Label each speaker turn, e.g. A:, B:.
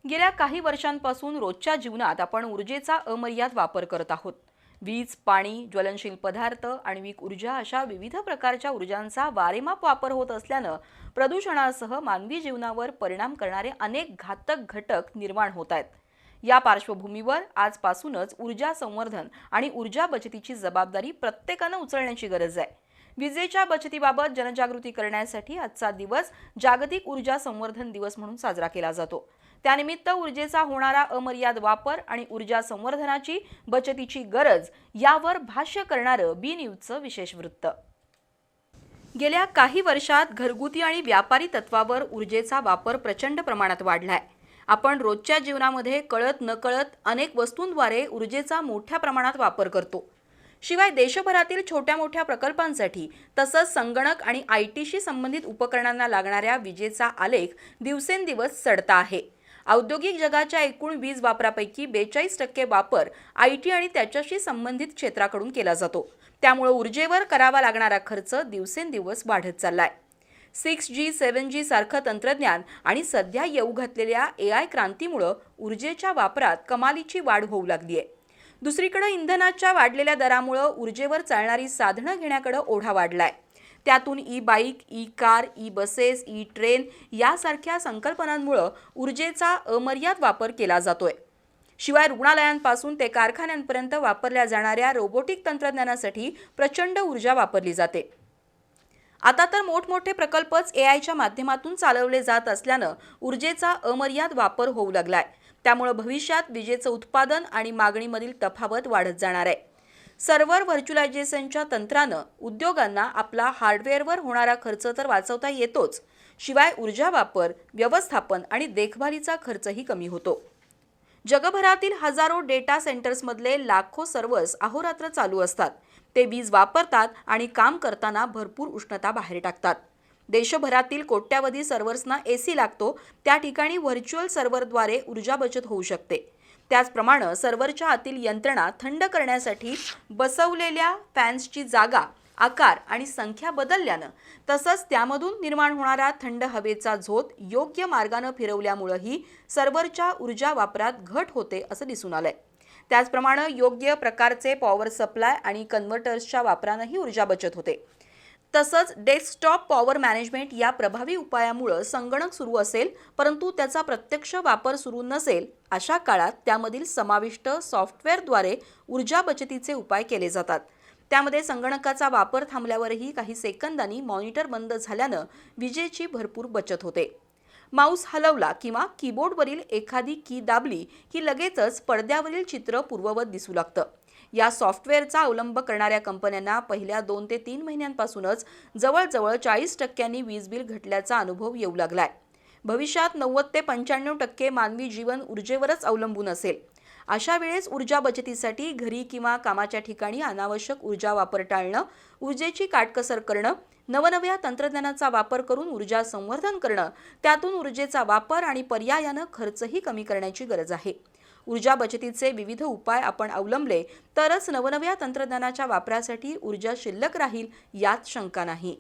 A: गेल्या काही वर्षांपासून रोजच्या जीवनात आपण ऊर्जेचा अमर्याद वापर करत आहोत। वीज, पाणी, ज्वलनशील पदार्थ, आण्विक ऊर्जा अशा विविध प्रकारच्या ऊर्जांचा वारेमाप वापर होत असल्यानं प्रदूषणासह मानवी जीवनावर परिणाम करणारे अनेक घातक घटक निर्माण होत आहेत। या पार्श्वभूमीवर आजपासूनच ऊर्जा संवर्धन आणि ऊर्जा बचतीची जबाबदारी प्रत्येकाने उचलण्याची गरज आहे। विजेच्या बचतीबाबत जनजागृती करण्यासाठी आजचा दिवस जागतिक ऊर्जा संवर्धन दिवस म्हणून साजरा केला जातो। त्यानिमित्त ऊर्जेचा होणारा अमर्याद वापर आणि ऊर्जा संवर्धनाची बचतीची गरज यावर भाष्य करणारं बी न्यूजचं विशेष वृत्त। गेल्या काही वर्षात घरगुती आणि व्यापारी तत्वावर ऊर्जेचा वापर प्रचंड प्रमाणात वाढलाय। आपण रोजच्या जीवनामध्ये कळत नकळत अनेक वस्तूंद्वारे ऊर्जेचा मोठ्या प्रमाणात वापर करतो। शिवाय देशभरातील छोट्या मोठ्या प्रकल्पांसाठी तसंच संगणक आणि आयटीशी संबंधित उपकरणांना लागणाऱ्या विजेचा आलेख दिवसेंदिवस चढता आहे। औद्योगिक जगाच्या एकूण वीज वापरापैकी 42% वापर आयटी आणि त्याच्याशी संबंधित क्षेत्राकडून केला जातो। त्यामुळे ऊर्जेवर करावा लागणारा खर्च दिवसेंदिवस वाढत चाललाय। 6G, 7G सारखं तंत्रज्ञान आणि सध्या येऊ घातलेल्या AI क्रांतीमुळे ऊर्जेच्या वापरात कमालीची वाढ होऊ लागली आहे। दुसरीकडे इंधनाच्या वाढलेल्या दरामुळे ऊर्जेवर चालणारी साधनं घेण्याकडे ओढा वाढलाय। त्यातून ई-बाईक, ई-कार, ई-बसेस, ई-ट्रेन यासारख्या संकल्पनांमुळे ऊर्जेचा अमर्याद वापर केला जातोय। शिवाय रुग्णालयांपासून ते कारखान्यांपर्यंत वापरल्या जाणाऱ्या रोबोटिक तंत्रज्ञानासाठी प्रचंड ऊर्जा वापरली जाते। आता तर मोठमोठे प्रकल्पच AIच्या माध्यमातून चालवले जात असल्यानं ऊर्जेचा अमर्याद वापर होऊ लागलाय। त्यामुळे भविष्यात विजेचं उत्पादन आणि मागणीमधील तफावत वाढत जाणार आहे। सर्व्हर व्हर्च्युअलायझेशनच्या तंत्रानं उद्योगांना आपला हार्डवेअरवर होणारा खर्च तर वाचवता येतोच, शिवाय ऊर्जा वापर, व्यवस्थापन आणि देखभालीचा खर्चही कमी होतो। जगभरातील हजारो डेटा सेंटर्समधले लाखो सर्व्हर्स अहोरात्र चालू असतात। ते वीज वापरतात आणि काम करताना भरपूर उष्णता बाहेर टाकतात। देशभरातील कोट्यावधी सर्व्हर्सना AC लागतो, त्या ठिकाणी व्हर्च्युअल सर्व्हरद्वारे ऊर्जा बचत होऊ शकते। त्याचप्रमाणे सर्व्हरच्या आतील यंत्रणा थंड करण्यासाठी बसवलेल्या फॅन्सची जागा, आकार आणि संख्या बदलल्यानं तसंच त्यामधून निर्माण होणारा थंड हवेचा झोत योग्य मार्गाने फिरवल्यामुळेही सर्व्हरच्या ऊर्जा वापरात घट होते असं दिसून आलंय। त्याचप्रमाणे योग्य प्रकारचे पॉवर सप्लाय आणि कन्व्हर्टर्सच्या वापरानेही ऊर्जा बचत होते। तसंच डेस्कटॉप पॉवर मॅनेजमेंट या प्रभावी उपायामुळे संगणक सुरू असेल परंतु त्याचा प्रत्यक्ष वापर सुरू नसेल अशा काळात त्यामधील समाविष्ट सॉफ्टवेअरद्वारे ऊर्जा बचतीचे उपाय केले जातात। त्यामध्ये संगणकाचा वापर थांबल्यावरही काही सेकंदांनी मॉनिटर बंद झाल्यानं विजेची भरपूर बचत होते। माऊस हलवला किंवा कीबोर्डवरील एखादी की दाबली की लगेचच पडद्यावरील चित्र पूर्ववत दिसू लागतं। या सॉफ्टवेअरचा अवलंब करणाऱ्या कंपन्यांना पहिल्या 2 ते 3 महिन्यांपासूनच जवळजवळ 40% वीज बिल घटल्याचा अनुभव येऊ लागलाय। भविष्यात 90 ते 95% मानवी जीवन ऊर्जेवरच अवलंबून असेल। अशा वेळेस ऊर्जा बचतीसाठी घरी किंवा कामाच्या ठिकाणी अनावश्यक ऊर्जा वापर टाळणं, ऊर्जेची काटकसर करणं, नवनव्या तंत्रज्ञानाचा वापर करून ऊर्जा संवर्धन करणं, त्यातून ऊर्जेचा वापर आणि पर्यायानं खर्चही कमी करण्याची गरज आहे। ऊर्जा बचतीचे विविध उपाय आपण अवलंबले तरच नवनव्या तंत्रज्ञानाच्या वापरासाठी ऊर्जा शिल्लक राहील यात शंका नाही।